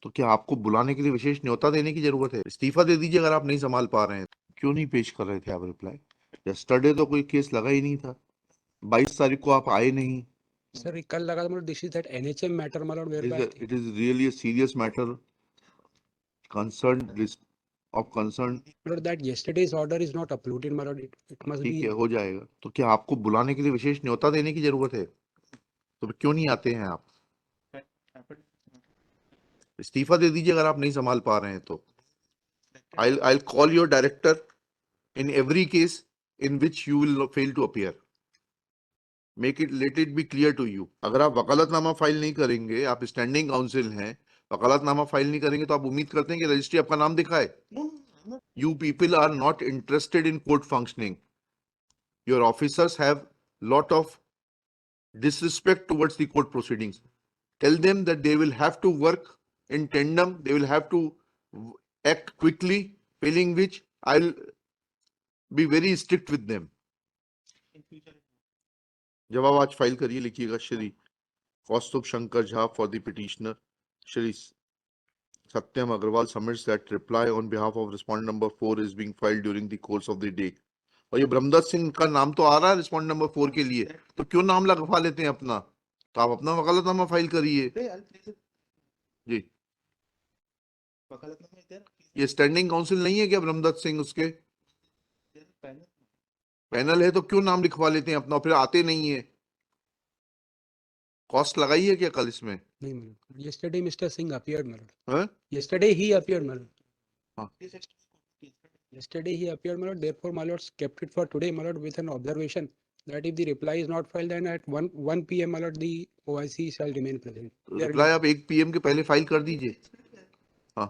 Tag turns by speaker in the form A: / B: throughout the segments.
A: तो क्या आपको बुलाने के लिए विशेष न्योता देने की जरूरत है? इस्तीफा दे दीजिए अगर आप नहीं संभाल पा रहे हैं। क्यों नहीं पेश कर रहे थे आप रिप्लाई? यस्टरडे तो कोई केस लगा ही नहीं था, 22 तारीख को आप आए नहीं।
B: सर कल लगा था, this is that NHM matter my Lord,
A: It is really a serious matter, concerned list of concern.
B: Lord, that yesterday's order is not uploaded, my lord. It must
A: ठीक
B: be.
A: है, हो जाएगा। तो क्या आपको बुलाने के लिए विशेष न्योता देने की जरूरत है? तो फिर क्यों नहीं आते हैं आप? इस्तीफा दे दीजिए अगर आप नहीं संभाल पा रहे हैं तो। I'll call your director in every case in which you will fail to appear. Let it be clear to you. अगर आप वकालतनामा फाइल नहीं करेंगे, आप स्टैंडिंग काउंसिल हैं, वकालतनामा फाइल नहीं करेंगे तो आप उम्मीद करते हैं कि रजिस्ट्री आपका नाम दिखाए? You people are not interested in court functioning. Your officers have lot of disrespect towards the court proceedings. Tell them that they will have to work in tandem, they will have to act quickly, failing which I'll be very strict with them. जवाब आज file करिए, लिखिएगा Shri Kaustubh Shankar Jha for the petitioner, Shri Satyam Agarwal submits that reply on behalf of respondent number 4 is being filed during the course of the day. और ये ब्रह्मदत्त सिंह का नाम तो आ रहा है रिस्पॉन्डेंट नंबर 4 के लिए, तो क्यों नाम लगवा लेते हैं अपना? तो आप अपना वकालतनामा फाइल करिए जी। ये स्टैंडिंग काउंसिल नहीं है क्या ब्रह्मदत्त सिंह? उसके पैनल है तो क्यों नाम लिखवा लेते हैं अपना, फिर आते नहीं है? कॉस्ट लगाई है क्या कल इसमें?
B: नहीं my lord. Yesterday Mr. Singh appeared, my lord.
A: हाँ?
B: Yesterday he appeared, my lord.
A: हाँ।
B: Yesterday he appeared, my lord. Therefore, my lord kept it for today, my lord, with an observation that if the reply is not filed, then at 1 p.m. my lord, the OIC shall remain present.
A: Reply आप 1 PM के पहले file कर दीजिए। हाँ,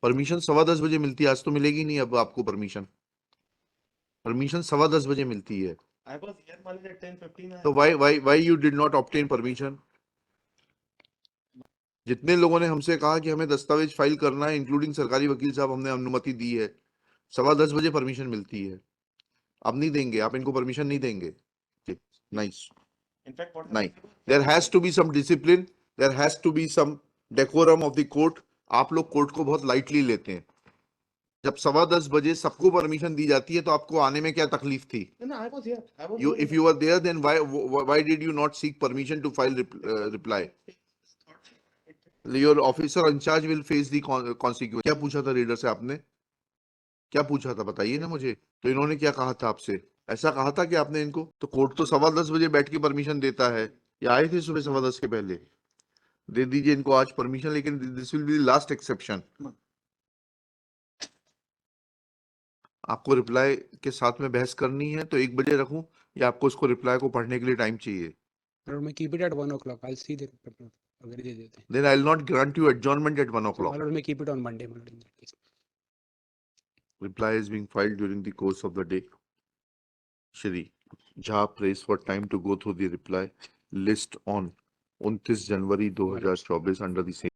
A: permission 10:15 बजे मिलती है, आज तो मिलेगी नहीं अब आपको परमिशन। परमिशन 10:15 बजे मिलती है।
C: I was here Malik at 10:15.
A: तो why you did not obtain permission? जितने लोगों ने हमसे कहा कि हमें दस्तावेज फाइल करना है, इंक्लूडिंग सरकारी वकील साहब, हमने अनुमति दी है। 10:15 बजे परमिशन मिलती है। अब नहीं देंगे आप इनको परमिशन? नहीं देंगे? नाइस।
C: In fact, what
A: नहीं, there has to be some discipline, there has to be some decorum of the court. आप लोग कोर्ट को बहुत लाइटली लेते हैं। जब 10:15 बजे सबको परमिशन दी जाती है तो आपको आने में क्या तकलीफ थी?
C: No, I was here. I was
A: You,
C: here.
A: if you were there, then why did you not seek permission to file reply? Your officer in charge will face the consequence. क्या पूछा था रीडर से आपने? क्या पूछा था बताइए ना मुझे। तो इन्होंने क्या कहा था आपसे? ऐसा कहा था कि आपने इनको? तो कोर्ट तो 10:15 बजे बैठ के परमिशन देता है। ये आए थे सुबह 10:15 के पहले। दे दीजिए इनको आज परमिशन, लेकिन this will be last exception. आपको रिप्लाई के साथ में बहस करनी है तो 1 बजे रखूं, या आपको इसको रिप्लाई को पढ़ने के लिए टाइम चाहिए?
B: My lord, may keep it at 1 o'clock. I'll see the अगर दे देते हैं.
A: Then I'll not grant you adjournment at 1
B: So,
A: o'clock.
B: my lord, may keep it on Monday, my lord, in that case.
A: Reply is being filed during the course of the day. Shri Jha prays for time to go through the reply list on 29 January 2024 under the same